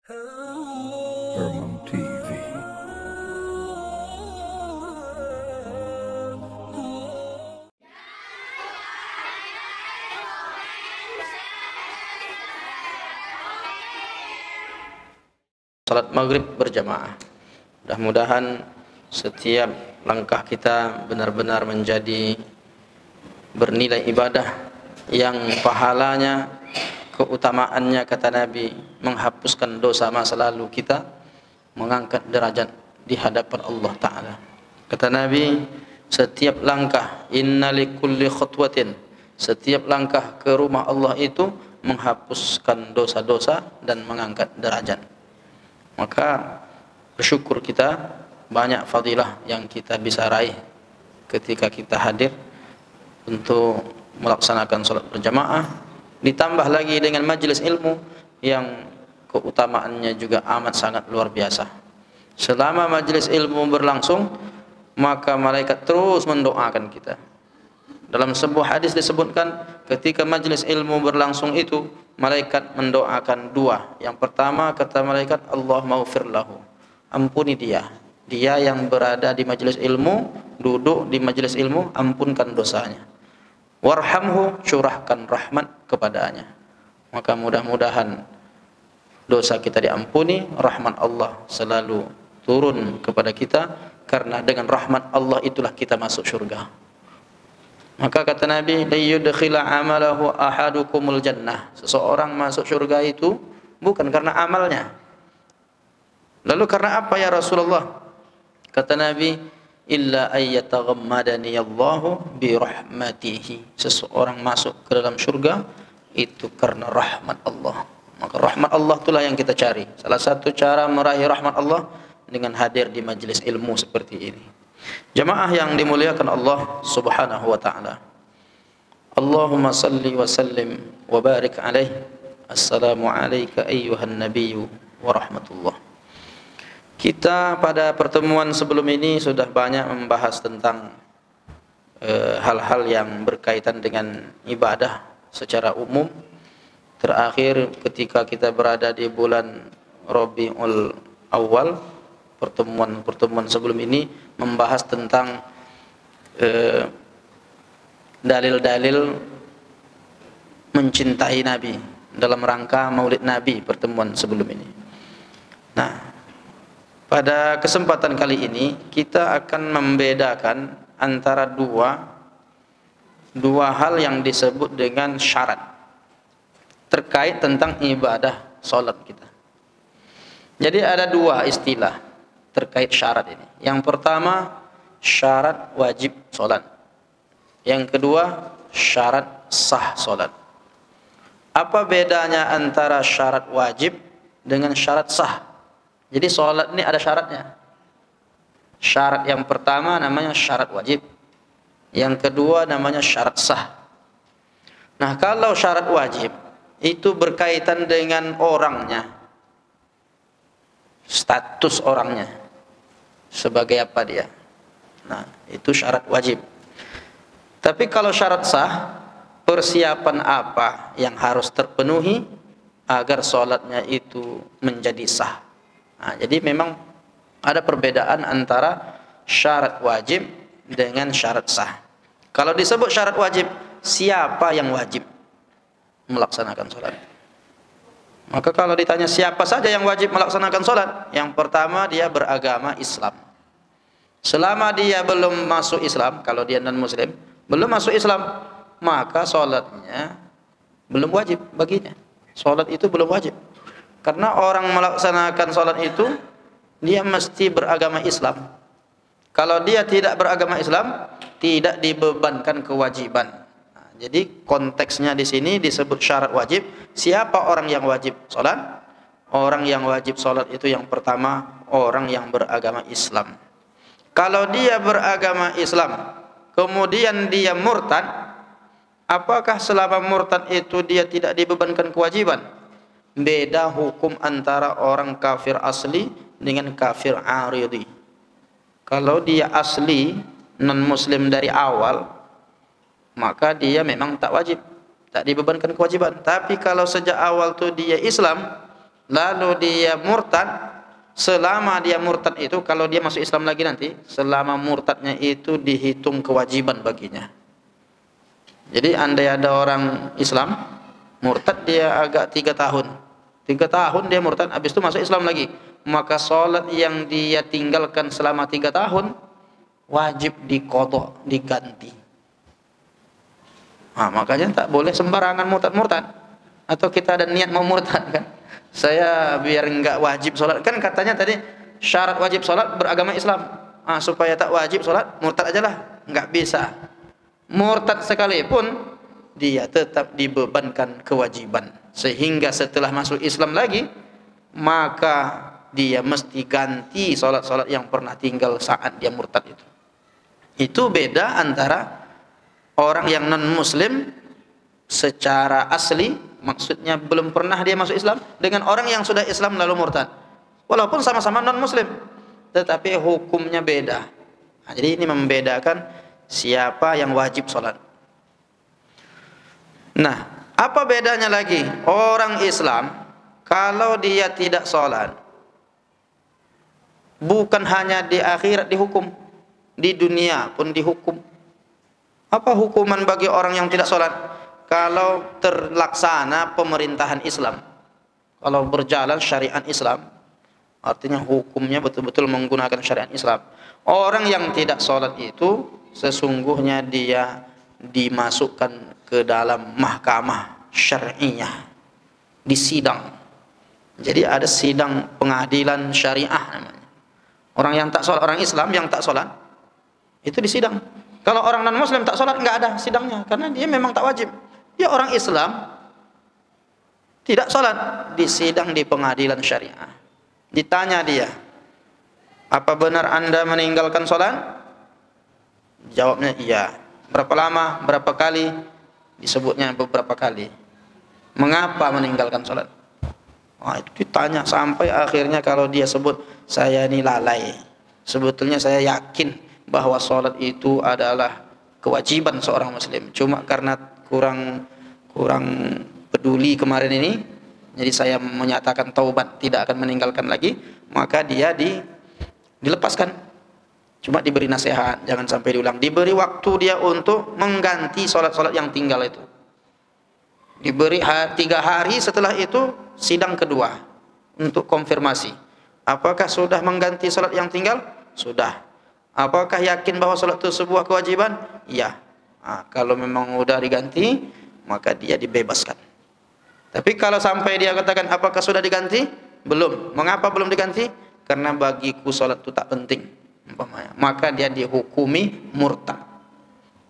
Herman TV. Salat maghrib berjamaah. Mudah-mudahan setiap langkah kita benar-benar menjadi bernilai ibadah yang pahalanya, keutamaannya kata Nabi menghapuskan dosa masa lalu kita, mengangkat derajat di hadapan Allah Ta'ala. Kata Nabi, setiap langkah, inna likulli khutwatin, setiap langkah ke rumah Allah itu menghapuskan dosa-dosa dan mengangkat derajat. Maka bersyukur kita, banyak fadilah yang kita bisa raih ketika kita hadir untuk melaksanakan salat berjamaah, ditambah lagi dengan majelis ilmu yang keutamaannya juga amat sangat luar biasa. Selama majelis ilmu berlangsung, maka malaikat terus mendoakan kita. Dalam sebuah hadis disebutkan, ketika majelis ilmu berlangsung itu, malaikat mendoakan dua. Yang pertama kata malaikat, Allah maghfir lahu, ampuni dia. Dia yang berada di majelis ilmu, duduk di majelis ilmu, ampunkan dosanya. Warhamhu, curahkan rahmat kepadanya. Maka mudah-mudahan dosa kita diampuni, rahmat Allah selalu turun kepada kita, karena dengan rahmat Allah itulah kita masuk syurga. Maka kata Nabi, layyudkhila amalahu ahadukumul jannah, seseorang masuk syurga itu bukan karena amalnya. Lalu karena apa ya Rasulullah? Kata Nabi, illa ayyataghammadani Allahu bi rahmatihi, seseorang masuk ke dalam syurga itu karena rahmat Allah. Maka rahmat Allah itulah yang kita cari. Salah satu cara meraih rahmat Allah dengan hadir di majelis ilmu seperti ini. Jamaah yang dimuliakan Allah Subhanahu wa taala. Allahumma salli wa sallim wa barik alaihi. Assalamu alayka ayyuhan nabiyyu wa rahmatullah. Kita pada pertemuan sebelum ini sudah banyak membahas tentang hal-hal yang berkaitan dengan ibadah secara umum. Terakhir ketika kita berada di bulan Rabiul Awal, pertemuan sebelum ini membahas tentang dalil-dalil mencintai Nabi dalam rangka Maulid Nabi, pertemuan sebelum ini. Nah, pada kesempatan kali ini kita akan membedakan antara dua hal yang disebut dengan syarat terkait tentang ibadah salat kita. Jadi ada dua istilah terkait syarat ini. Yang pertama, syarat wajib salat. Yang kedua, syarat sah salat. Apa bedanya antara syarat wajib dengan syarat sah? Jadi salat ini ada syaratnya. Syarat yang pertama namanya syarat wajib. Yang kedua namanya syarat sah. Nah, kalau syarat wajib itu berkaitan dengan orangnya, status orangnya, sebagai apa dia. Nah, itu syarat wajib. Tapi kalau syarat sah, persiapan apa yang harus terpenuhi agar salatnya itu menjadi sah. Nah, jadi memang ada perbedaan antara syarat wajib dengan syarat sah. Kalau disebut syarat wajib, siapa yang wajib melaksanakan salat? Maka kalau ditanya siapa saja yang wajib melaksanakan salat, yang pertama dia beragama Islam. Selama dia belum masuk Islam, kalau dia non-muslim, belum masuk Islam, maka salatnya belum wajib baginya. Salat itu belum wajib. Karena orang melaksanakan salat itu dia mesti beragama Islam. Kalau dia tidak beragama Islam, tidak dibebankan kewajiban. Nah, jadi konteksnya di sini disebut syarat wajib. Siapa orang yang wajib salat? Orang yang wajib salat itu yang pertama orang yang beragama Islam. Kalau dia beragama Islam, kemudian dia murtad, apakah selama murtad itu dia tidak dibebankan kewajiban? Beda hukum antara orang kafir asli dengan kafir aridi. Kalau dia asli non-muslim dari awal, maka dia memang tak wajib, tak dibebankan kewajiban. Tapi kalau sejak awal tu dia Islam, lalu dia murtad, selama dia murtad itu, kalau dia masuk Islam lagi nanti, selama murtadnya itu dihitung kewajiban baginya. Jadi andai ada orang Islam murtad, dia agak 3 tahun, 3 tahun dia murtad, habis itu masuk Islam lagi, maka sholat yang dia tinggalkan selama 3 tahun wajib diqadha, diganti. Nah, makanya tak boleh sembarangan murtad-murtad. Atau kita ada niat mau murtad kan, saya biar enggak wajib sholat, kan katanya tadi syarat wajib sholat beragama Islam. Supaya tak wajib sholat, murtad aja lah, enggak bisa. Murtad sekalipun dia tetap dibebankan kewajiban, sehingga setelah masuk Islam lagi maka dia mesti ganti sholat-sholat yang pernah tinggal saat dia murtad itu. Itu beda antara orang yang non muslim secara asli, maksudnya belum pernah dia masuk Islam, dengan orang yang sudah Islam lalu murtad. Walaupun sama-sama non muslim, tetapi hukumnya beda. Nah, jadi ini membedakan siapa yang wajib sholat. Nah, apa bedanya lagi? Orang Islam kalau dia tidak sholat, bukan hanya di akhirat dihukum, di dunia pun dihukum. Apa hukuman bagi orang yang tidak sholat? Kalau terlaksana pemerintahan Islam, kalau berjalan syariat Islam, artinya hukumnya betul-betul menggunakan syariat Islam. Orang yang tidak sholat itu sesungguhnya dia dimasukkan ke dalam mahkamah syariah, disidang. Jadi ada sidang pengadilan syariah namanya. Orang yang tak sholat, orang Islam yang tak sholat itu disidang. Kalau orang non muslim tak sholat nggak ada sidangnya, karena dia memang tak wajib. Dia orang Islam tidak sholat, disidang di pengadilan syariah. Ditanya dia, apa benar anda meninggalkan sholat? Jawabnya iya. Berapa lama, berapa kali? Disebutnya beberapa kali. Mengapa meninggalkan sholat? Itu ditanya sampai akhirnya kalau dia sebut, saya ini lalai, sebetulnya saya yakin bahwa sholat itu adalah kewajiban seorang muslim, cuma karena kurang peduli kemarin ini, jadi saya menyatakan taubat, tidak akan meninggalkan lagi. Maka dia dilepaskan, cuma diberi nasihat jangan sampai diulang, diberi waktu dia untuk mengganti sholat-sholat yang tinggal itu, diberi 3 hari. Setelah itu sidang kedua untuk konfirmasi, apakah sudah mengganti sholat yang tinggal? Sudah. Apakah yakin bahwa sholat itu sebuah kewajiban? Iya. Kalau memang sudah diganti, maka dia dibebaskan. Tapi kalau sampai dia katakan apakah sudah diganti? Belum. Mengapa belum diganti? Karena bagiku sholat itu tak penting, maka dia dihukumi murtad.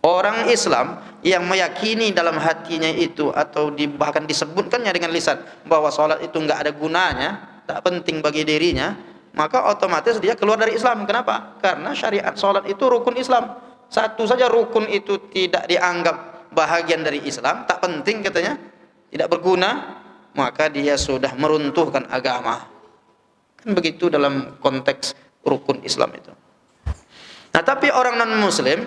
Orang Islam yang meyakini dalam hatinya itu, atau bahkan disebutkannya dengan lisan bahwa sholat itu enggak ada gunanya, tak penting bagi dirinya, maka otomatis dia keluar dari Islam. Kenapa? Karena syariat sholat itu rukun Islam. Satu saja rukun itu tidak dianggap bahagian dari Islam, tak penting katanya, tidak berguna, maka dia sudah meruntuhkan agama. Kan begitu dalam konteks rukun Islam itu. Nah, tapi orang non muslim,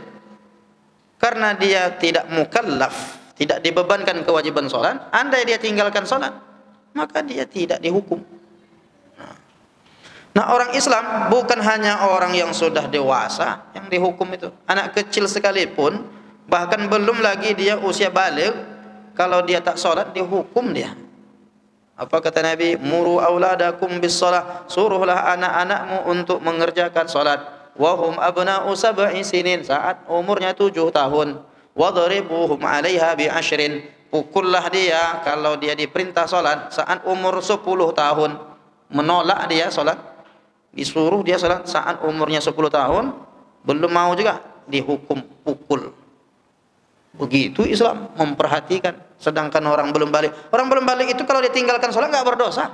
karena dia tidak mukallaf, tidak dibebankan kewajiban sholat, andai dia tinggalkan sholat, maka dia tidak dihukum. Nah, orang Islam bukan hanya orang yang sudah dewasa yang dihukum itu. Anak kecil sekalipun, bahkan belum lagi dia usia baligh, kalau dia tak sholat dihukum dia. Apa kata Nabi? Muru auladakum bis shalah, suruhlah anak-anakmu untuk mengerjakan sholat. Wahum abna'u sab'i sinin, saat umurnya 7 tahun. Wadribuhum 'alaiha bi 'ashrin, pukullah dia kalau dia diperintah sholat saat umur 10 tahun. Menolak dia sholat, disuruh dia sholat saat umurnya 10 tahun, belum mau juga, dihukum pukul. Begitu Islam memperhatikan. Sedangkan orang belum balik, itu kalau dia tinggalkan sholat nggak berdosa,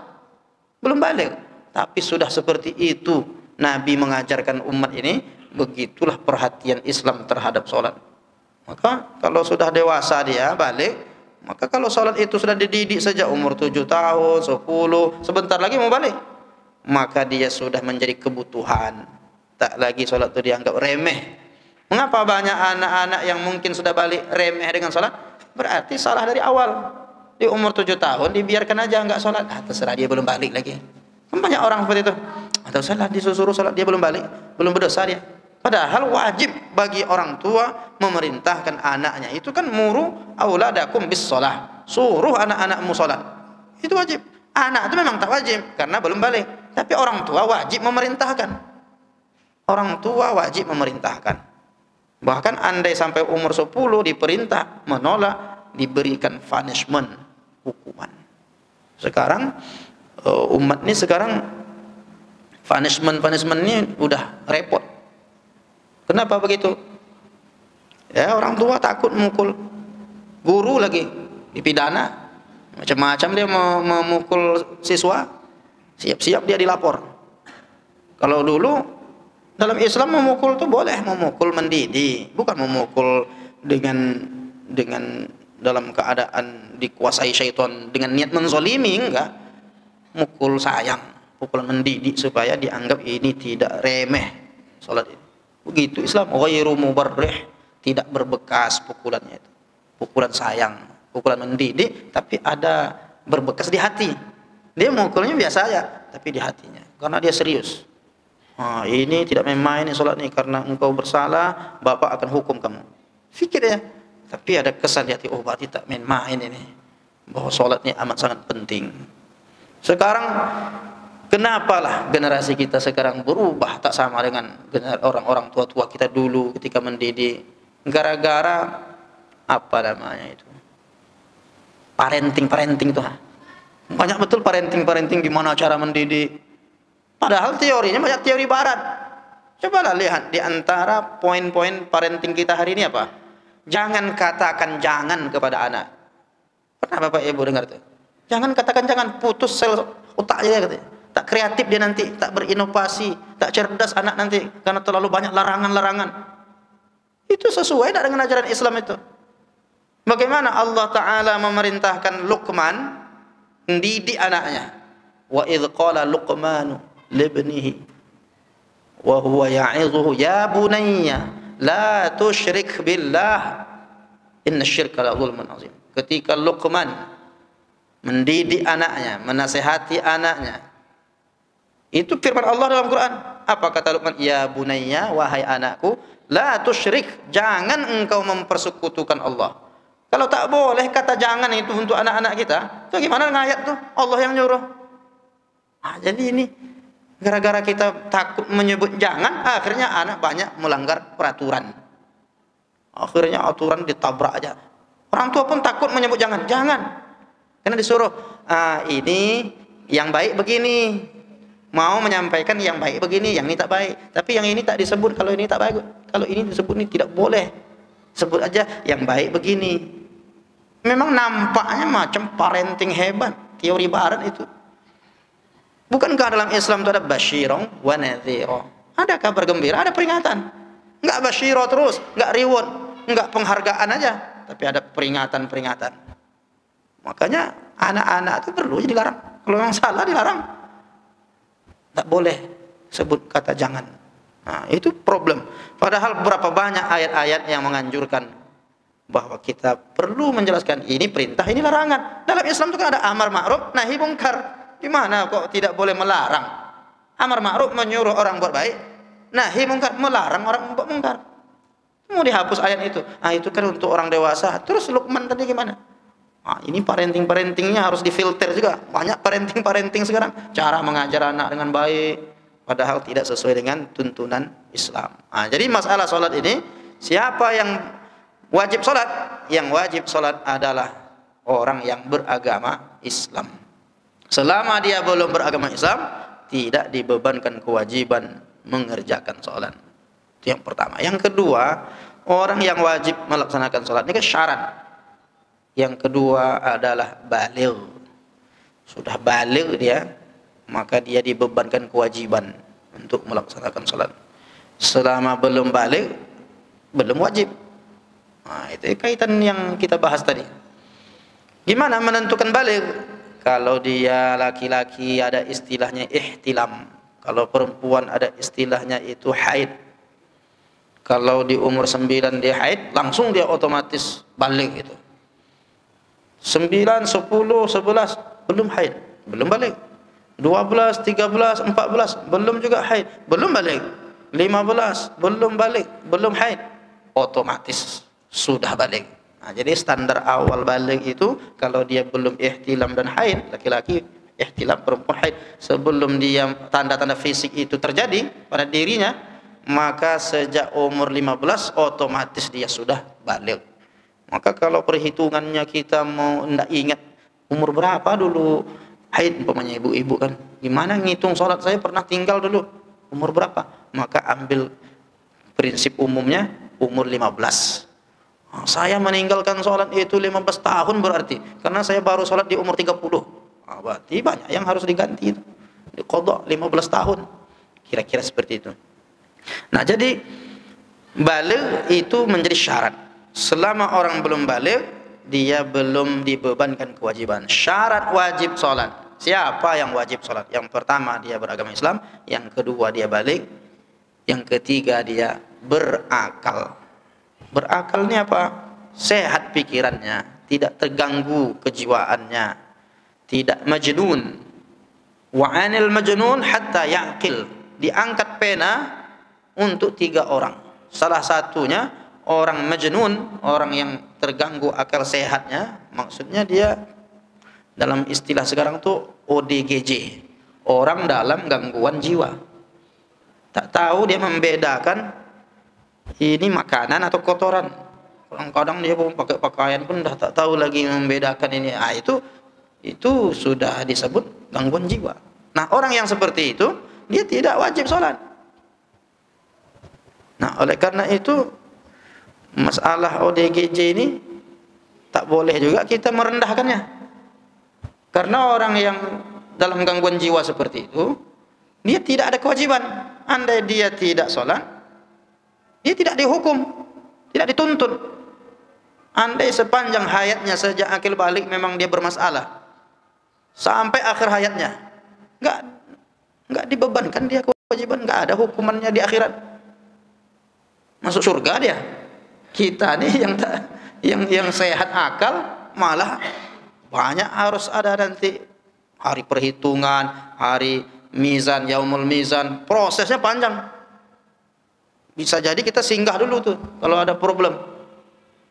belum balik. Tapi sudah seperti itu Nabi mengajarkan umat ini, begitulah perhatian Islam terhadap sholat. Maka kalau sudah dewasa dia balik, maka kalau sholat itu sudah dididik sejak umur 7 tahun, 10, sebentar lagi mau balik, maka dia sudah menjadi kebutuhan. Tak lagi sholat itu dianggap remeh. Mengapa banyak anak-anak yang mungkin sudah balik remeh dengan sholat? Berarti salah dari awal. di umur 7 tahun dibiarkan aja nggak sholat, terserah dia, belum balik lagi. Kan banyak orang seperti itu, atau salah disuruh sholat dia belum balik, belum berdosa dia. Padahal wajib bagi orang tua memerintahkan anaknya. Itu kan muru auladakum bis sholah, suruh anak-anakmu sholat. Itu wajib. Anak itu memang tak wajib karena belum balik, tapi orang tua wajib memerintahkan. Orang tua wajib memerintahkan. Bahkan andai sampai umur 10 diperintah menolak, diberikan punishment, hukuman. Sekarang umat ini sekarang punishment ini udah repot. Kenapa begitu? Ya, orang tua takut memukul, guru lagi dipidana, macam-macam dia memukul siswa, siap-siap dia dilapor. Kalau dulu dalam Islam memukul itu boleh, memukul mendidik, bukan memukul dengan dalam keadaan dikuasai syaitan dengan niat menzalimi, enggak. Mukul sayang, pukulan mendidik supaya dianggap ini tidak remeh salat ini. Begitu Islam, ghairu mubarrih, tidak berbekas pukulannya itu. Pukulan sayang, pukulan mendidik, tapi ada berbekas di hati. Dia mukulnya biasa aja, tapi di hatinya, karena dia serius. Ini tidak main-main salat ini, karena engkau bersalah, bapak akan hukum kamu. Fikir ya, tapi ada kesan di hati, oh berarti tak main-main ini, bahwa salat ini amat sangat penting. Sekarang kenapalah generasi kita sekarang berubah tak sama dengan orang-orang tua-tua kita dulu ketika mendidik? Gara-gara apa namanya itu? Parenting itu. Banyak betul parenting gimana cara mendidik. Padahal teorinya banyak teori barat. Cobalah lihat di antara poin-poin parenting kita hari ini apa? Jangan katakan jangan kepada anak. Pernah Bapak Ibu dengar itu? Jangan katakan jangan, putus sel otaknya katanya. Tak kreatif dia nanti, tak berinovasi, tak cerdas anak nanti karena terlalu banyak larangan-larangan. Itu sesuai tak dengan ajaran Islam itu? Bagaimana Allah Ta'ala memerintahkan Luqman mendidik anaknya? Wa idh qala Luqmanu libnihi wa huwa ya'idhuhu ya bunayya la tusyrik billah inna syirka la zulmun azim. Ketika Luqman mendidik anaknya, menasihati anaknya, itu firman Allah dalam Quran. Apa kata Luqman? Ya bunayya, wahai anakku, la tusyrik, jangan engkau mempersekutukan Allah. Kalau tak boleh kata jangan itu untuk anak-anak kita, itu gimana dengan ayat tuh? Allah yang nyuruh. Jadi ini gara-gara kita takut menyebut jangan, akhirnya anak banyak melanggar peraturan. Akhirnya aturan ditabrak aja. Orang tua pun takut menyebut jangan. Karena disuruh, ini yang baik begini. Mau menyampaikan yang baik begini, yang ini tak baik. Tapi yang ini tak disebut, kalau ini tak baik. Kalau ini disebut, ini tidak boleh. Sebut aja yang baik begini. Memang nampaknya macam parenting hebat, teori barat itu. Bukankah dalam Islam itu ada basyirah wa nadhira? Ada kabar gembira, ada peringatan. Enggak basyirah terus, enggak reward, enggak penghargaan aja, tapi ada peringatan-peringatan. Makanya anak-anak itu perlu dilarang. Kalau yang salah dilarang. Tak boleh sebut kata jangan. Itu problem. Padahal berapa banyak ayat-ayat yang menganjurkan bahwa kita perlu menjelaskan ini perintah, ini larangan. Dalam Islam itu kan ada amar ma'ruf, nahi mungkar. Di mana kok tidak boleh melarang? Amar ma'ruf menyuruh orang buat baik, nahi mungkar melarang orang buat mungkar. Mau dihapus ayat itu. Itu kan untuk orang dewasa. Terus Luqman tadi gimana? Ini parentingnya harus difilter juga. Banyak parenting sekarang, cara mengajar anak dengan baik, padahal tidak sesuai dengan tuntunan Islam. Jadi masalah sholat ini, siapa yang wajib sholat? Yang wajib sholat adalah orang yang beragama Islam. Selama dia belum beragama Islam, tidak dibebankan kewajiban mengerjakan sholat. Itu yang pertama. Yang kedua, orang yang wajib melaksanakan sholat ini kan syarat. Yang kedua adalah baligh. Sudah baligh dia, maka dia dibebankan kewajiban untuk melaksanakan salat. Selama belum baligh, belum wajib. Itu kaitan yang kita bahas tadi. Gimana menentukan baligh? Kalau dia laki-laki ada istilahnya ihtilam. Kalau perempuan ada istilahnya itu haid. Kalau di umur 9 dia haid, langsung dia otomatis baligh itu. 9, 10, 11 belum haid, belum balik. 12, 13, 14 belum juga haid, belum balik. 15 belum balik, belum haid, otomatis sudah balik. Nah, jadi standar awal balik itu kalau dia belum ihtilam dan haid, laki-laki ihtilam, perempuan haid, sebelum dia tanda-tanda fisik itu terjadi pada dirinya, maka sejak umur 15 otomatis dia sudah balik. Maka kalau perhitungannya kita mau hendak ingat umur berapa dulu haid, umpamanya ibu-ibu kan, gimana ngitung sholat saya pernah tinggal dulu umur berapa, maka ambil prinsip umumnya umur 15. Saya meninggalkan sholat itu 15 tahun berarti karena saya baru sholat di umur 30. Berarti banyak yang harus diganti itu, diqadha 15 tahun, kira-kira seperti itu. Nah, jadi baligh itu menjadi syarat. Selama orang belum baligh, dia belum dibebankan kewajiban. Syarat wajib sholat. Siapa yang wajib sholat? Yang pertama dia beragama Islam, yang kedua dia baligh, yang ketiga dia berakal. Berakal ini apa? Sehat pikirannya, tidak terganggu kejiwaannya, tidak majnun. Wa 'anil majnun hatta ya'qil. Diangkat pena untuk 3 orang. Salah satunya orang majnun, orang yang terganggu akal sehatnya, maksudnya dia dalam istilah sekarang tuh ODGJ, orang dalam gangguan jiwa. Tak tahu dia membedakan ini makanan atau kotoran. Kadang-kadang dia pakai pakaian pun dah tak tahu lagi membedakan ini. Itu sudah disebut gangguan jiwa. Nah, orang yang seperti itu dia tidak wajib sholat. Nah, oleh karena itu masalah ODGJ ini tak boleh juga kita merendahkannya. Karena orang yang dalam gangguan jiwa seperti itu, dia tidak ada kewajiban. Andai dia tidak sholat, dia tidak dihukum, tidak dituntut. Andai sepanjang hayatnya sejak akil balik memang dia bermasalah, sampai akhir hayatnya, enggak dibebankan dia kewajiban, enggak ada hukumannya di akhirat. Masuk surga dia. Kita nih yang sehat akal malah banyak harus ada nanti hari perhitungan, hari mizan, yaumul mizan, prosesnya panjang. Bisa jadi kita singgah dulu tuh kalau ada problem.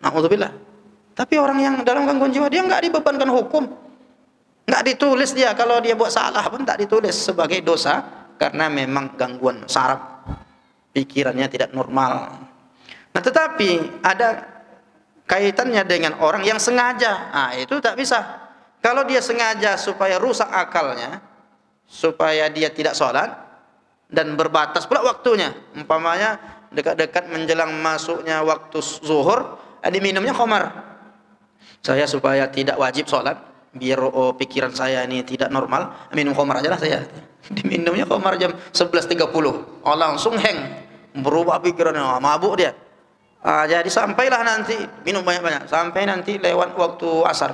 Na'udzubillah. Tapi orang yang dalam gangguan jiwa dia enggak dibebankan hukum. Enggak ditulis dia, kalau dia buat salah pun tak ditulis sebagai dosa karena memang gangguan saraf. Pikirannya tidak normal. Nah, tetapi ada kaitannya dengan orang yang sengaja. Itu tak bisa. Kalau dia sengaja supaya rusak akalnya, supaya dia tidak sholat dan berbatas pula waktunya, umpamanya dekat-dekat menjelang masuknya waktu zuhur, diminumnya khamar. Saya supaya tidak wajib sholat, biar pikiran saya ini tidak normal, minum khamar aja lah saya. Diminumnya khamar jam 11.30, langsung hang, berubah pikirannya, mabuk dia. Jadi sampailah nanti minum banyak-banyak, sampai nanti lewat waktu asar,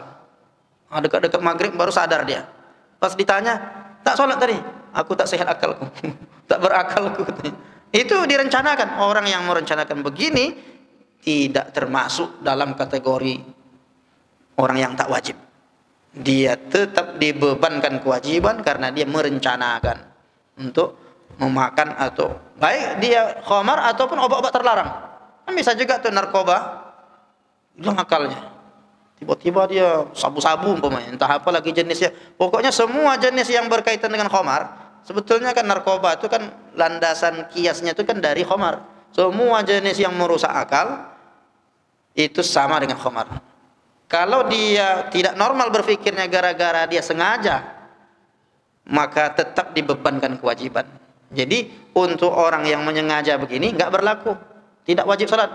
dekat-dekat maghrib baru sadar dia. Pas ditanya, tak sholat tadi, aku tak sehat akalku, tak berakalku. Itu direncanakan. Orang yang merencanakan begini tidak termasuk dalam kategori orang yang tak wajib. Dia tetap dibebankan kewajiban karena dia merencanakan untuk memakan atau baik dia khamar ataupun obat-obat terlarang. Kan bisa juga tuh narkoba hilang akalnya. Tiba-tiba dia sabu-sabu umpamanya, entah apa lagi jenisnya. Pokoknya semua jenis yang berkaitan dengan khamar. Sebetulnya kan narkoba itu kan landasan kiasnya itu kan dari khamar. Semua jenis yang merusak akal itu sama dengan khamar. Kalau dia tidak normal berpikirnya gara-gara dia sengaja, maka tetap dibebankan kewajiban. Jadi untuk orang yang menyengaja begini enggak berlaku, tidak wajib salat.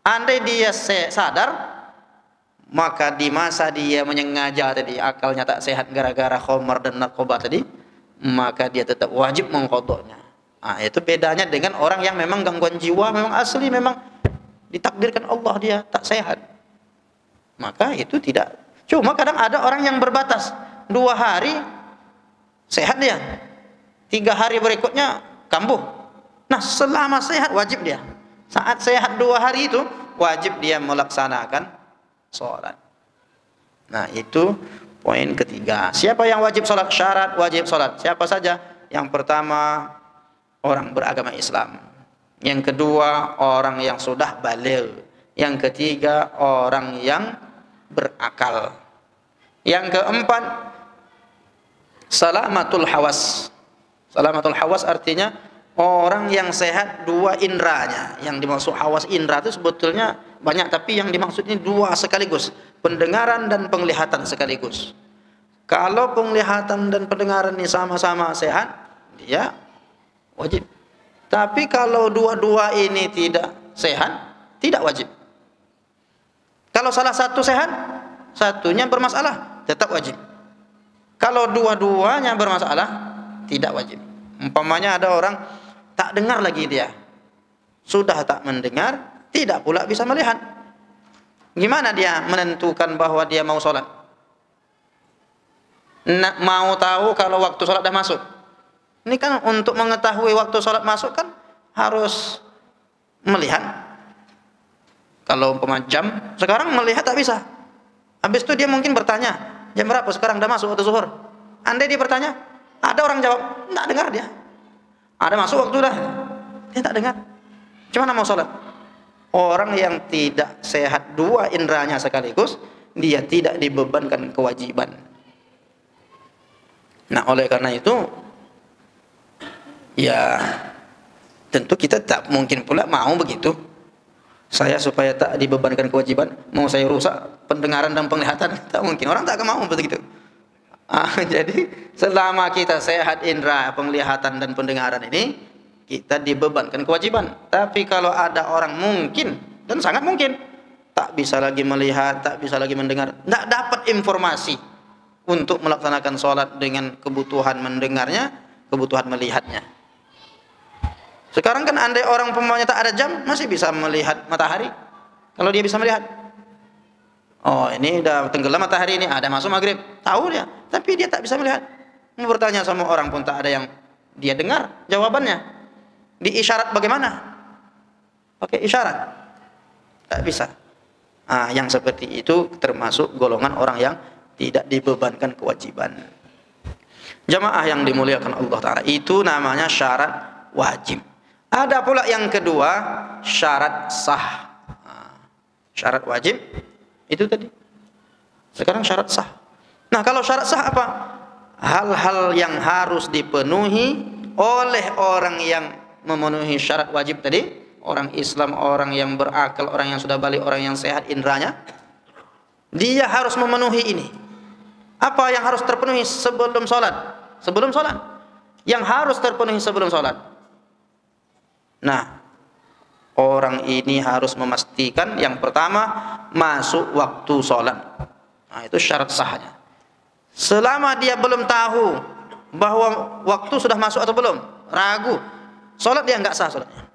Andai dia sadar, maka di masa dia menyengaja tadi, akalnya tak sehat gara-gara khamar dan narkoba tadi, maka dia tetap wajib mengqadhanya. Itu bedanya dengan orang yang memang gangguan jiwa, memang asli, memang ditakdirkan Allah dia tak sehat. Maka itu tidak. Cuma kadang ada orang yang berbatas, 2 hari sehat dia, 3 hari berikutnya kambuh. Nah, selama sehat wajib dia. Saat sehat 2 hari itu wajib dia melaksanakan sholat. Nah, itu poin ketiga. Siapa yang wajib sholat? Syarat wajib sholat. Siapa saja? Yang pertama, orang beragama Islam. Yang kedua, orang yang sudah baligh. Yang ketiga, orang yang berakal. Yang keempat, salamatul hawas. Salamatul hawas artinya orang yang sehat dua indranya. Yang dimaksud hawas indra itu sebetulnya banyak, tapi yang dimaksud ini dua sekaligus, pendengaran dan penglihatan sekaligus. Kalau penglihatan dan pendengaran ini sama-sama sehat, dia wajib. Tapi kalau dua-dua ini tidak sehat, tidak wajib. Kalau salah satu sehat, satunya bermasalah, tetap wajib. Kalau dua-duanya bermasalah, tidak wajib. Umpamanya ada orang tak dengar lagi dia, sudah tak mendengar, tidak pula bisa melihat. Gimana dia menentukan bahwa dia mau sholat? Mau tahu kalau waktu sholat dah masuk? Ini kan untuk mengetahui waktu sholat masuk kan harus melihat. Kalau umpama jam, sekarang melihat tak bisa. Habis itu dia mungkin bertanya, jam berapa sekarang dah masuk waktu zuhur? Andai dia bertanya, ada orang jawab, tak dengar dia. Ada masuk waktu dah, dia tak dengar. Gimana mau sholat? Orang yang tidak sehat dua indranya sekaligus, dia tidak dibebankan kewajiban. Nah, oleh karena itu, ya tentu kita tak mungkin pula mau begitu. Saya supaya tak dibebankan kewajiban, mau saya rusak pendengaran dan penglihatan, tak mungkin. Orang tak akan mau begitu. Jadi selama kita sehat indera penglihatan dan pendengaran ini, kita dibebankan kewajiban. Tapi kalau ada orang mungkin, dan sangat mungkin, tak bisa lagi melihat, tak bisa lagi mendengar, tak dapat informasi untuk melaksanakan sholat dengan kebutuhan mendengarnya, kebutuhan melihatnya. Sekarang kan andai orang pemanya tak ada jam, masih bisa melihat matahari. Kalau dia bisa melihat, oh ini udah tenggelam matahari ini, ada masuk maghrib, tahu dia. Tapi dia tak bisa melihat. Mau bertanya sama orang pun tak ada yang dia dengar jawabannya. Di isyarat bagaimana? Pakai isyarat, tak bisa. Yang seperti itu termasuk golongan orang yang tidak dibebankan kewajiban. Jamaah yang dimuliakan Allah Ta'ala, itu namanya syarat wajib. Ada pula yang kedua, syarat sah. Syarat wajib itu tadi. Sekarang syarat sah. Nah, kalau syarat sah apa? Hal-hal yang harus dipenuhi oleh orang yang memenuhi syarat wajib tadi, orang Islam, orang yang berakal, orang yang sudah balik, orang yang sehat indranya, dia harus memenuhi ini. Apa yang harus terpenuhi sebelum sholat? Sebelum sholat, yang harus terpenuhi sebelum sholat. Nah, orang ini harus memastikan yang pertama, masuk waktu sholat. Nah, itu syarat sahnya. Selama dia belum tahu bahwa waktu sudah masuk atau belum, ragu, sholat dia enggak sah sholatnya.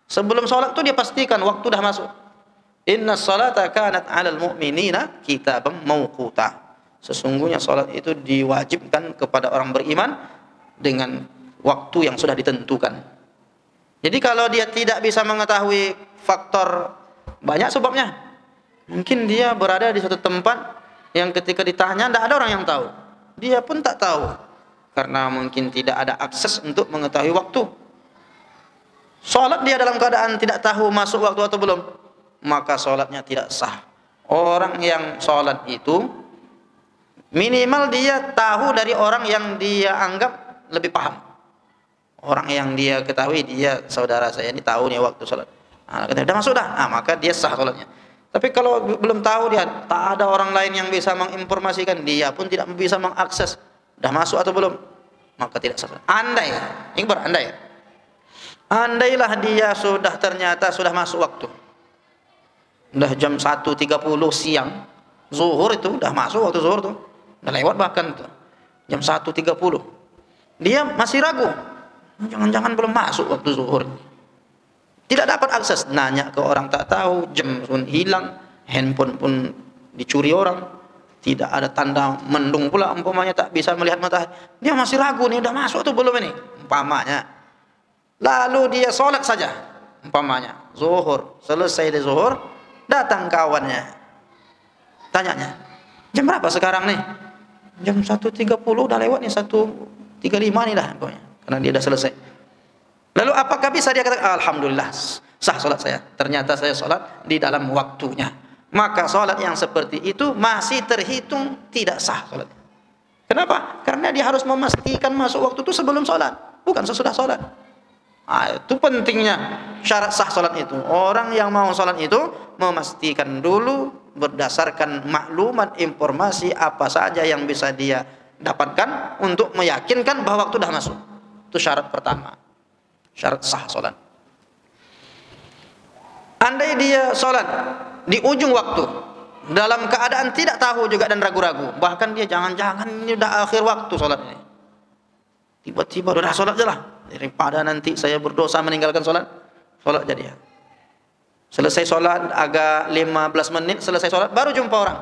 Sebelum sholat itu dia pastikan waktu sudah masuk. Inna salata kanat 'alal mu'minina kitaban mauquta. Sesungguhnya sholat itu diwajibkan kepada orang beriman dengan waktu yang sudah ditentukan. Jadi kalau dia tidak bisa mengetahui faktor, banyak sebabnya. Mungkin dia berada di suatu tempat yang ketika ditanya tidak ada orang yang tahu. Dia pun tak tahu. Karena mungkin tidak ada akses untuk mengetahui waktu. Sholat dia dalam keadaan tidak tahu masuk waktu atau belum, maka sholatnya tidak sah. Orang yang sholat itu minimal dia tahu dari orang yang dia anggap lebih paham. Orang yang dia ketahui, dia saudara saya ini tahu nih waktu sholat. Udah masuk dah, maka dia sah sholatnya. Tapi kalau belum tahu dia, tak ada orang lain yang bisa menginformasikan, dia pun tidak bisa mengakses, dah masuk atau belum, maka tidak sah. Andai, ini berandai. Andailah dia sudah ternyata sudah masuk waktu. Udah jam 1.30 siang, zuhur itu udah masuk waktu zuhur tuh. Udah lewat bahkan tuh. Jam 1.30. Dia masih ragu. Jangan-jangan belum masuk waktu zuhur. Tidak dapat akses, nanya ke orang tak tahu, jam pun hilang, handphone pun dicuri orang, tidak ada tanda mendung pula, umpamanya tak bisa melihat matahari. Dia masih ragu nih, udah masuk atau belum ini, umpamanya. Lalu dia sholat saja, umpamanya zuhur, selesai dari zuhur, datang kawannya, tanyanya, Jam berapa sekarang nih? Jam 1.30 udah lewat nih, 1.35 nih dah pokoknya. Karena dia udah selesai. Lalu apakah bisa dia katakan alhamdulillah sah salat saya? Ternyata saya salat di dalam waktunya. Maka salat yang seperti itu masih terhitung tidak sah salatnya. Kenapa? Karena dia harus memastikan masuk waktu itu sebelum salat, bukan sesudah salat. Itu pentingnya syarat sah salat itu. Orang yang mau salat itu memastikan dulu berdasarkan maklumat informasi apa saja yang bisa dia dapatkan untuk meyakinkan bahwa waktu dah masuk. Itu syarat pertama. Syarat sah salat. Andai dia salat di ujung waktu dalam keadaan tidak tahu juga dan ragu-ragu, bahkan dia jangan-jangan ini udah akhir waktu salat ini, tiba-tiba udah salat aja lah, daripada nanti saya berdosa meninggalkan salat jadi ya. Selesai salat agak 15 menit selesai salat baru jumpa orang,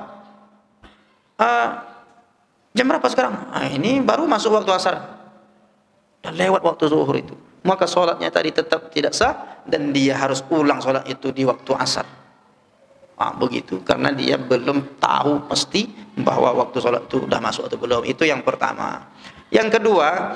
jam berapa sekarang? Ini baru masuk waktu asar, dan lewat waktu zuhur itu, maka salatnya tadi tetap tidak sah dan dia harus ulang salat itu di waktu asar. Begitu, karena dia belum tahu pasti bahwa waktu sholat itu sudah masuk atau belum. Itu yang pertama. Yang kedua,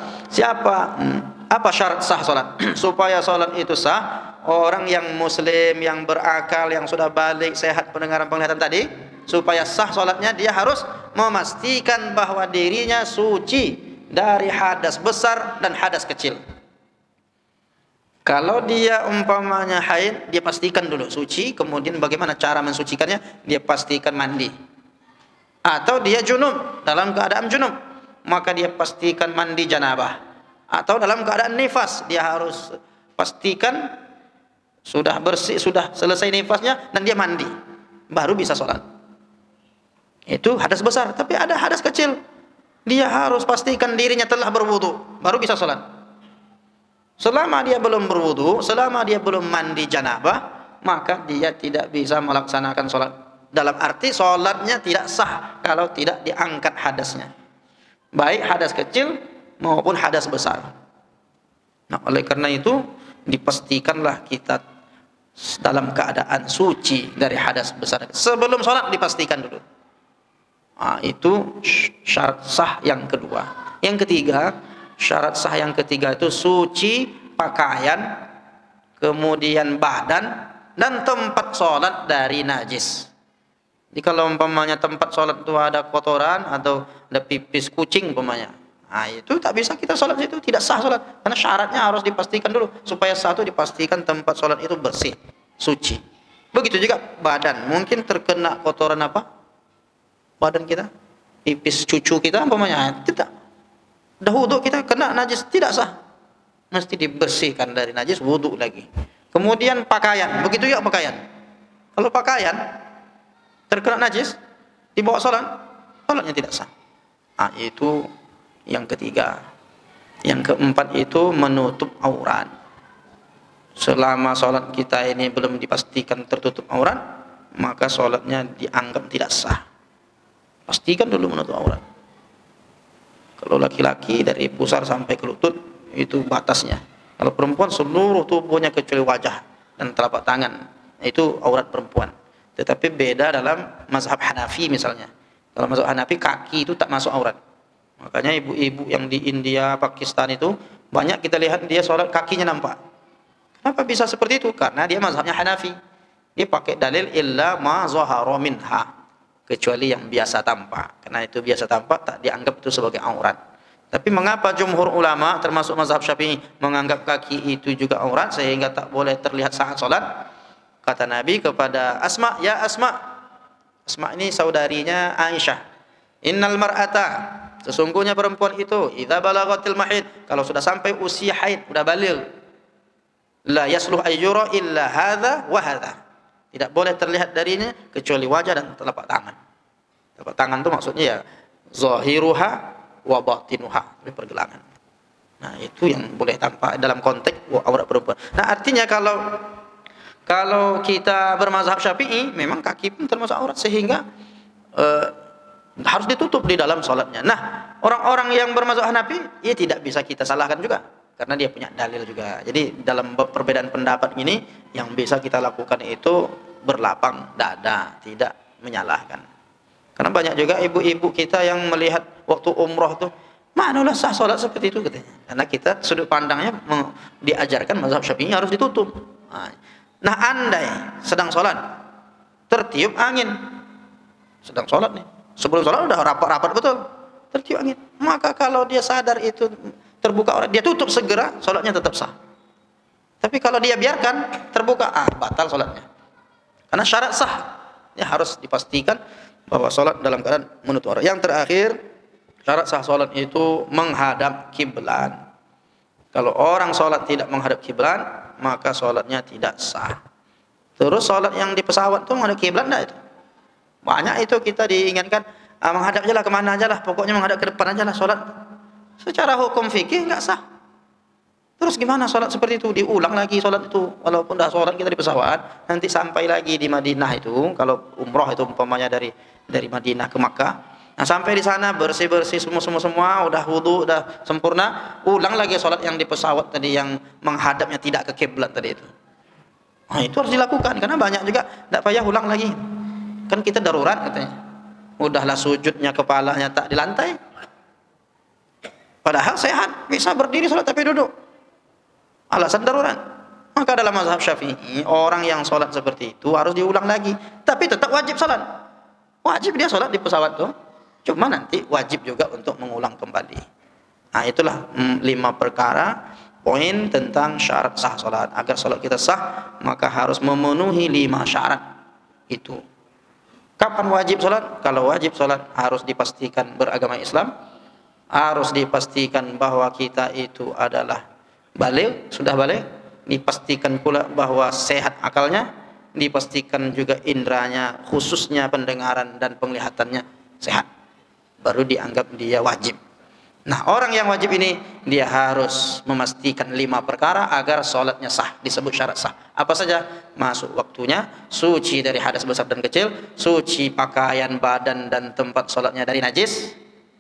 apa syarat sah sholat? Supaya sholat itu sah, orang yang muslim, yang berakal, yang sudah balik, sehat pendengaran penglihatan tadi, supaya sah sholatnya dia harus memastikan bahwa dirinya suci dari hadas besar dan hadas kecil. Kalau dia umpamanya haid, dia pastikan dulu suci, kemudian bagaimana cara mensucikannya, dia pastikan mandi. Atau dia junub, dalam keadaan junub, maka dia pastikan mandi janabah. Atau dalam keadaan nifas, dia harus pastikan sudah bersih, sudah selesai nifasnya, dan dia mandi, baru bisa sholat. Itu hadas besar. Tapi ada hadas kecil, dia harus pastikan dirinya telah berwudu, baru bisa sholat. Selama dia belum berwudu, selama dia belum mandi janabah, maka dia tidak bisa melaksanakan sholat. Dalam arti sholatnya tidak sah kalau tidak diangkat hadasnya, baik hadas kecil maupun hadas besar. Nah, oleh karena itu dipastikanlah kita dalam keadaan suci dari hadas besar. Sebelum sholat dipastikan dulu. Itu syarat sah yang kedua. Yang ketiga, syarat sah yang ketiga itu suci pakaian, kemudian badan dan tempat sholat dari najis. Jadi kalau umpamanya tempat sholat itu ada kotoran atau ada pipis kucing umpamanya, itu tak bisa kita sholat situ, tidak sah sholat. Karena syaratnya harus dipastikan dulu. Supaya satu, dipastikan tempat sholat itu bersih, suci. Begitu juga badan, mungkin terkena kotoran apa? Badan kita, pipis cucu kita umpamanya, tidak. Dah wudu kita kena najis, tidak sah. Mesti dibersihkan dari najis, wudu lagi. Kemudian pakaian, begitu ya pakaian. Kalau pakaian terkena najis, dibawa sholatnya tidak sah. Itu yang ketiga. Yang keempat itu menutup aurat. Selama sholat kita ini belum dipastikan tertutup aurat, maka sholatnya dianggap tidak sah. Pastikan dulu menutup aurat. Kalau laki-laki dari pusar sampai ke lutut itu batasnya. Kalau perempuan seluruh tubuhnya kecuali wajah dan telapak tangan, itu aurat perempuan. Tetapi beda dalam mazhab Hanafi misalnya. Kalau mazhab Hanafi kaki itu tak masuk aurat. Makanya ibu-ibu yang di India, Pakistan itu banyak kita lihat dia sholat kakinya nampak. Kenapa bisa seperti itu? Karena dia mazhabnya Hanafi. Dia pakai dalil illa ma zahara minha, kecuali yang biasa tampak. Karena itu biasa tampak tak dianggap itu sebagai aurat. Tapi mengapa jumhur ulama termasuk mazhab Syafi'i menganggap kaki itu juga aurat sehingga tak boleh terlihat saat sholat? Kata Nabi kepada Asma, ya Asma. Asma ini saudarinya Aisyah. Innal mar'ata, sesungguhnya perempuan itu idza balagatil mahid, kalau sudah sampai usia haid, sudah baligh, la yasluh ayyura illa hadza wa hadza. Tidak boleh terlihat darinya kecuali wajah dan telapak tangan. Telapak tangan itu maksudnya ya zahiruha wa batinuha, pergelangan. Nah, itu yang boleh tampak dalam konteks aurat perempuan. Nah, artinya kalau kita bermazhab Syafi'i, memang kaki pun termasuk aurat sehingga harus ditutup di dalam sholatnya. Nah, orang-orang yang bermazhab Hanafi, ya tidak bisa kita salahkan juga, karena dia punya dalil juga. Jadi dalam perbedaan pendapat ini, yang bisa kita lakukan itu berlapang dada, tidak menyalahkan. Karena banyak juga ibu-ibu kita yang melihat waktu umroh tuh, manalah sah sholat seperti itu katanya. Karena kita sudut pandangnya diajarkan mazhab Syafi'i harus ditutup. Nah, andai sedang sholat tertiup angin, sedang sholat nih, sebelum sholat udah rapat-rapat betul, tertiup angin, maka kalau dia sadar itu terbuka orang, dia tutup segera, sholatnya tetap sah. Tapi kalau dia biarkan terbuka, batal sholatnya. Karena syarat sah ya harus dipastikan bahwa sholat dalam keadaan menutup aurat. Yang terakhir, syarat sah sholat itu menghadap kiblat. Kalau orang sholat tidak menghadap kiblat, maka sholatnya tidak sah. Terus sholat yang di pesawat itu menghadap kiblat enggak itu? Banyak itu kita diingatkan, menghadap aja lah, kemana aja lah, pokoknya menghadap ke depan aja lah sholat. Secara hukum fikih enggak sah. Terus gimana sholat seperti itu? Diulang lagi sholat itu. Walaupun dah sholat kita di pesawat, nanti sampai lagi di Madinah itu, kalau umroh itu umpamanya dari Madinah ke Makkah. Nah, sampai di sana bersih-bersih semua, udah wudu, udah sempurna, ulang lagi sholat yang di pesawat tadi yang menghadapnya tidak ke kiblat tadi itu. Nah, itu harus dilakukan karena banyak juga tidak payah ulang lagi. Kan kita darurat katanya. Udahlah sujudnya kepalanya tak di lantai. Padahal sehat, bisa berdiri sholat tapi duduk. Alasan darurat. Maka dalam mazhab Syafi'i, orang yang sholat seperti itu harus diulang lagi, tapi tetap wajib sholat. Wajib dia sholat di pesawat tuh, cuma nanti wajib juga untuk mengulang kembali. Nah, itulah 5 perkara poin tentang syarat sah sholat. Agar sholat kita sah, maka harus memenuhi 5 syarat itu. Kapan wajib sholat? Kalau wajib sholat harus dipastikan beragama Islam, harus dipastikan bahwa kita itu adalah balik, sudah balik, dipastikan pula bahwa sehat akalnya, dipastikan juga indranya, khususnya pendengaran dan penglihatannya sehat, baru dianggap dia wajib. Nah, orang yang wajib ini dia harus memastikan 5 perkara agar sholatnya sah, disebut syarat sah. Apa saja? Masuk waktunya, suci dari hadas besar dan kecil, suci pakaian, badan dan tempat sholatnya dari najis,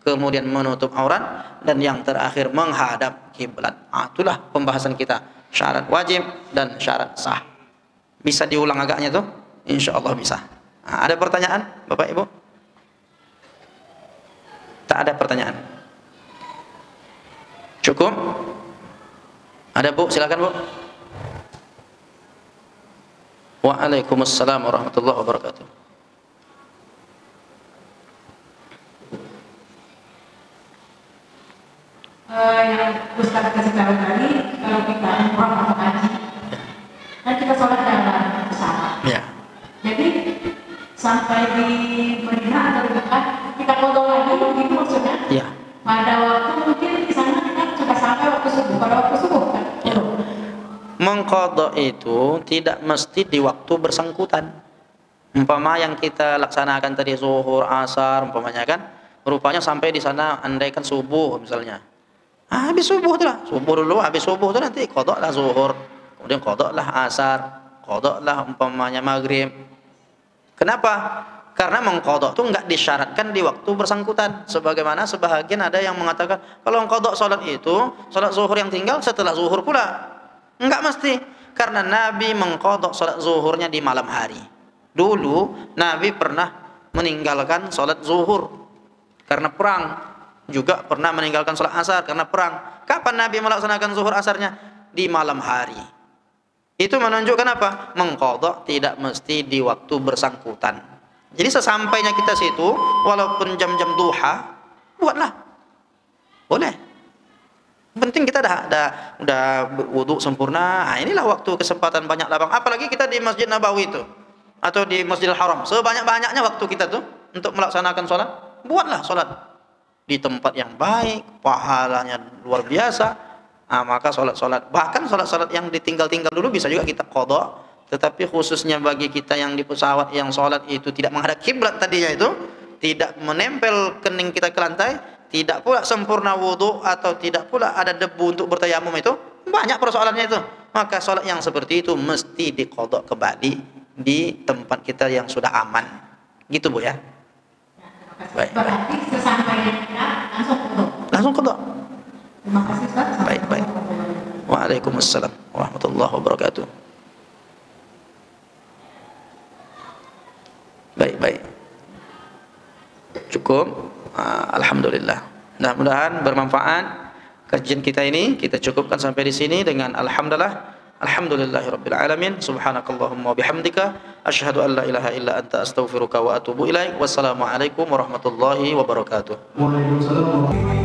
kemudian menutup aurat, dan yang terakhir menghadap kiblat. Itulah pembahasan kita, syarat wajib dan syarat sah. Bisa diulang agaknya tuh? Insya Allah bisa. Ada pertanyaan Bapak Ibu? Tak ada pertanyaan? Cukup? Ada Bu? Silakan Bu. Waalaikumsalam warahmatullahi wabarakatuh. Yang Ustaz kasih tahu tadi, kalau kita umrah atau haji, kan kita sholat dalam pesawat. Ya. Jadi sampai di Madinah atau di Mekah kita qadha lagi, itu maksudnya? Ya. Pada waktu mungkin di sana kita sudah sampai waktu subuh, pada waktu subuh kan? Ya. Mengqadha itu tidak mesti di waktu bersangkutan. Umpama yang kita laksanakan tadi zuhur, asar, umpamanya kan, rupanya sampai di sana andaikan subuh misalnya. Habis subuh tu lah, subuh dulu, habis subuh tu nanti qadha lah zuhur, kemudian qadha lah asar, qadha lah umpamanya maghrib. Kenapa? Karena mengqadha tu enggak disyaratkan di waktu bersangkutan. Sebagaimana sebahagian ada yang mengatakan kalau qadha salat itu, salat zuhur yang tinggal setelah zuhur pula. Enggak mesti, karena Nabi mengqadha salat zuhurnya di malam hari. Dulu Nabi pernah meninggalkan salat zuhur karena perang. Juga pernah meninggalkan sholat asar karena perang. Kapan Nabi melaksanakan zuhur asarnya? Di malam hari. Itu menunjukkan apa? Mengqadha tidak mesti di waktu bersangkutan. Jadi sesampainya kita situ, walaupun jam-jam duha, buatlah. Boleh. Penting kita udah wudu sempurna. Nah, inilah waktu kesempatan banyak lapang. Apalagi kita di Masjid Nabawi itu atau di Masjidil Haram. Sebanyak-banyaknya waktu kita tuh untuk melaksanakan sholat, buatlah sholat di tempat yang baik, pahalanya luar biasa. Maka sholat-sholat, bahkan sholat-sholat yang ditinggal-tinggal dulu bisa juga kita qadha. Tetapi khususnya bagi kita yang di pesawat yang sholat itu tidak menghadap kiblat tadinya itu, tidak menempel kening kita ke lantai, tidak pula sempurna wudu, atau tidak pula ada debu untuk bertayamum, itu banyak persoalannya itu. Maka sholat yang seperti itu mesti diqadha kembali di tempat kita yang sudah aman. Gitu Bu ya. Baik. Berarti sesampainya kita langsung qadha. Terima kasih Ustaz. Baik. Waalaikumsalam warahmatullahi wabarakatuh. Baik. cukup. Alhamdulillah. Mudah-mudahan bermanfaat kajian kita ini. Kita cukupkan sampai di sini dengan alhamdulillah. Alhamdulillahirabbil alamin. Subhanakallahumma wa bihamdika asyhadu an la ilaha illa anta astaghfiruka wa atubu ilaik. Wassalamualaikum warahmatullahi wabarakatuh. Waalaikumsalam.